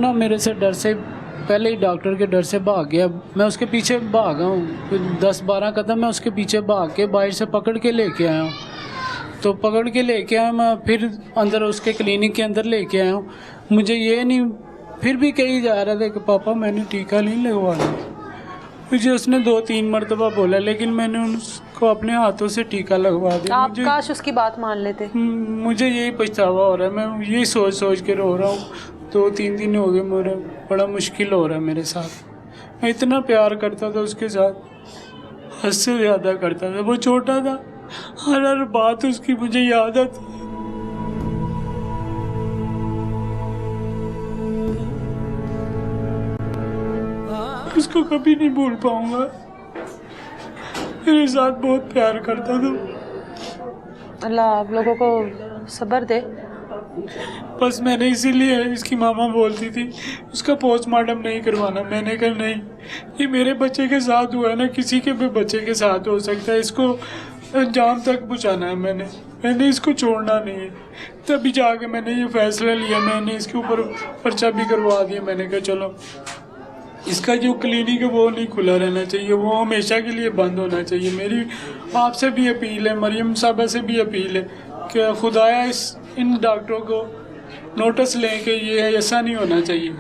ना मेरे से डर से पहले ही डॉक्टर के डर से भाग गया। मैं उसके पीछे भागा हूँ 10-12 कदम, मैं उसके पीछे भाग के बाहर से पकड़ के लेके आया हूँ। तो पकड़ के लेके आया मैं, फिर अंदर उसके क्लिनिक के अंदर लेके आया हूँ। मुझे ये नहीं, फिर भी कही जा रहा था कि पापा मैंने टीका नहीं लगवाना। मुझे उसने 2-3 मरतबा बोला, लेकिन मैंने उसको अपने हाथों से टीका लगवा दिया। आप काश उसकी बात मान लेते। मुझे यही पछतावा हो रहा है, मैं यही सोच सोच के रो रहा हूँ। 2-3 दिन हो गए, मेरा बड़ा मुश्किल हो रहा है मेरे साथ। मैं इतना प्यार करता था उसके साथ, हद से ज़्यादा करता था। वो छोटा था, हर बात उसकी मुझे याद आती। उसको कभी नहीं भूल पाऊंगा। मेरे साथ बहुत प्यार करता था। अल्लाह आप लोगों को सब्र दे। बस मैंने इसीलिए, इसकी मामा बोलती थी उसका पोस्टमार्टम नहीं करवाना। मैंने कहा नहीं, ये मेरे बच्चे के साथ हुआ है ना, किसी के भी बच्चे के साथ हो सकता है। इसको अंजाम तक पहुँचाना है। मैंने इसको छोड़ना नहीं है। तभी जाके मैंने ये फैसला लिया। मैंने इसके ऊपर पर्चा भी करवा दिया। मैंने कहा चलो, इसका जो क्लिनिक है वो नहीं खुला रहना चाहिए, वो हमेशा के लिए बंद होना चाहिए। मेरी आपसे भी अपील है, मरियम साहबा से भी अपील है कि खुदाया इन डॉक्टरों को नोटिस लें कि ये ऐसा नहीं होना चाहिए।